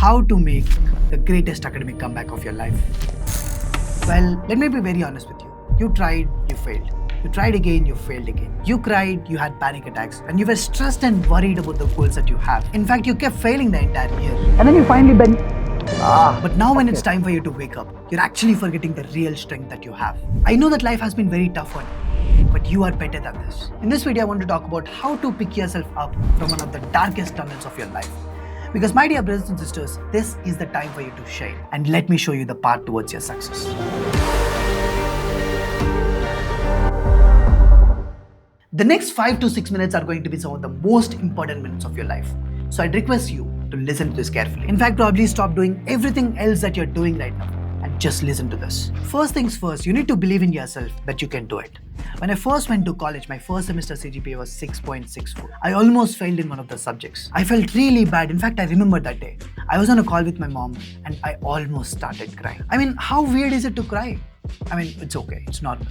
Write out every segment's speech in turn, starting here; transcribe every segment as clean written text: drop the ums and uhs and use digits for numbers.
how to make the greatest academic comeback of your life. Well, let me be very honest with you. You tried, you failed. You tried again, you failed again. You cried, you had panic attacks, and you were stressed and worried about the goals that you have. In fact, you kept failing the entire year. And then you finally bend. But now when it's time for you to wake up, you're actually forgetting the real strength that you have. I know that life has been very tough on you, but you are better than this. In this video, I want to talk about how to pick yourself up from one of the darkest tunnels of your life. Because my dear brothers and sisters, this is the time for you to shine. And let me show you the path towards your success. The next 5 to 6 minutes are going to be some of the most important minutes of your life. So I'd request you to listen to this carefully. In fact, probably stop doing everything else that you're doing right now and just listen to this. First things first, you need to believe in yourself that you can do it. When I first went to college, my first semester CGPA was 6.64. I almost failed in one of the subjects. I felt really bad. In fact, I remember that day. I was on a call with my mom and I almost started crying. I mean, how weird is it to cry? I mean, it's okay, it's normal.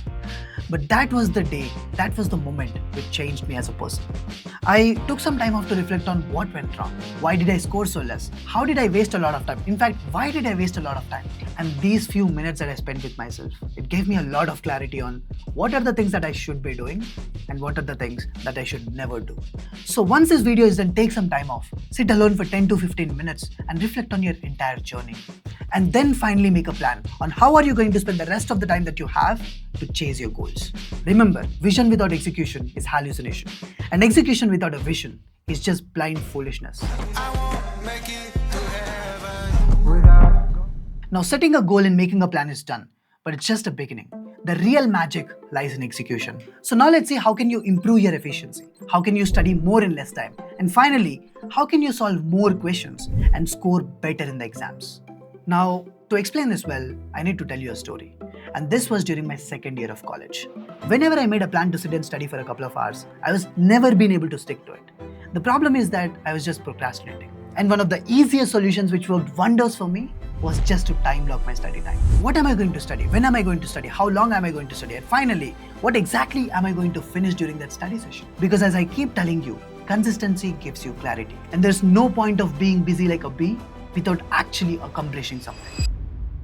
But that was the day, that was the moment which changed me as a person. I took some time off to reflect on what went wrong. Why did I score so less? How did I waste a lot of time? In fact, why did I waste a lot of time? And these few minutes that I spent with myself, it gave me a lot of clarity on what are the things that I should be doing and what are the things that I should never do. So once this video is done, take some time off. Sit alone for 10 to 15 minutes and reflect on your entire journey. And then finally make a plan on how are you going to spend the rest of the time that you have to chase your goals. Remember, vision without execution is hallucination. And execution without a vision is just blind foolishness. Now, setting a goal and making a plan is done, but it's just a beginning. The real magic lies in execution. So now let's see how can you improve your efficiency? How can you study more in less time? And finally, how can you solve more questions and score better in the exams? Now, to explain this well, I need to tell you a story. And this was during my second year of college. Whenever I made a plan to sit and study for a couple of hours, I was never been able to stick to it. The problem is that I was just procrastinating. And one of the easiest solutions which worked wonders for me was just to time block my study time. What am I going to study? When am I going to study? How long am I going to study? And finally, what exactly am I going to finish during that study session? Because as I keep telling you, consistency gives you clarity. And there's no point of being busy like a bee without actually accomplishing something.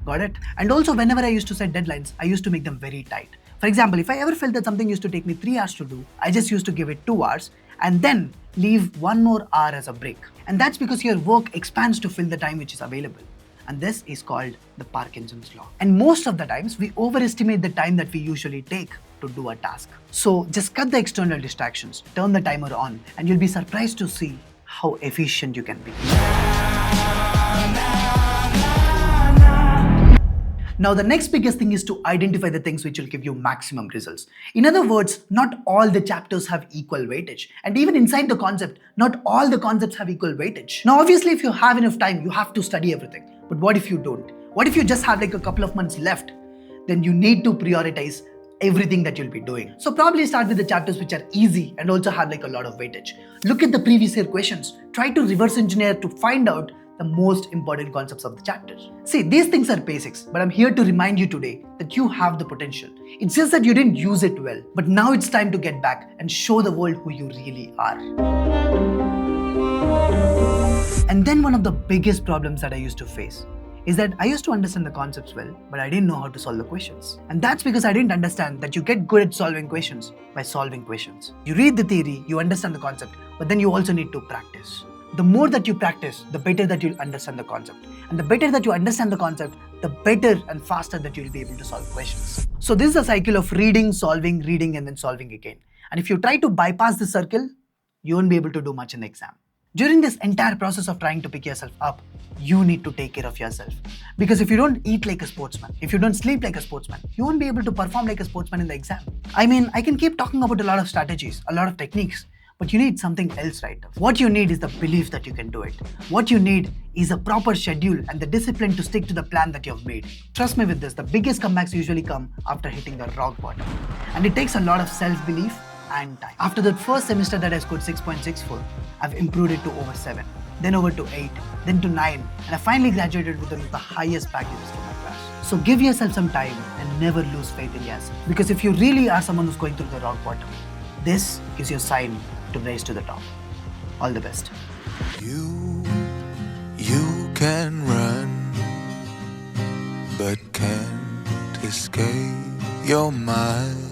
Got it? And also, whenever I used to set deadlines, I used to make them very tight. For example, if I ever felt that something used to take me 3 hours to do, I just used to give it 2 hours and then leave 1 more hour as a break. And that's because your work expands to fill the time which is available. And this is called the Parkinson's law. And most of the times, we overestimate the time that we usually take to do a task. So just cut the external distractions, turn the timer on, and you'll be surprised to see how efficient you can be. Now, the next biggest thing is to identify the things which will give you maximum results. In other words, not all the chapters have equal weightage. And even inside the concept, not all the concepts have equal weightage. Now, obviously, if you have enough time, you have to study everything. But what if you don't? What if you just have like a couple of months left? Then you need to prioritize everything that you'll be doing. So probably start with the chapters which are easy and also have like a lot of weightage. Look at the previous year questions. Try to reverse engineer to find out the most important concepts of the chapters. See, these things are basics, but I'm here to remind you today that you have the potential. It's just that you didn't use it well. But now it's time to get back and show the world who you really are. And then one of the biggest problems that I used to face is that I used to understand the concepts well, but I didn't know how to solve the questions. And that's because I didn't understand that you get good at solving questions by solving questions. You read the theory, you understand the concept, but then you also need to practice. The more that you practice, the better that you'll understand the concept. And the better that you understand the concept, the better and faster that you'll be able to solve questions. So this is a cycle of reading, and then solving again. And if you try to bypass this circle, you won't be able to do much in the exam. During this entire process of trying to pick yourself up, you need to take care of yourself. Because if you don't eat like a sportsman, if you don't sleep like a sportsman, you won't be able to perform like a sportsman in the exam. I mean, I can keep talking about a lot of strategies, a lot of techniques, but you need something else right now. What you need is the belief that you can do it. What you need is a proper schedule and the discipline to stick to the plan that you have made. Trust me with this, the biggest comebacks usually come after hitting the rock bottom. And it takes a lot of self-belief and time. After that first semester that I scored 6.64, I've improved it to over 7, then over to 8, then to 9, and I finally graduated with one of the highest packages from my class. So give yourself some time and never lose faith in yourself. Because if you really are someone who's going through the rock bottom, this is your sign to raise to the top. All the best. You can run, but can't escape your mind.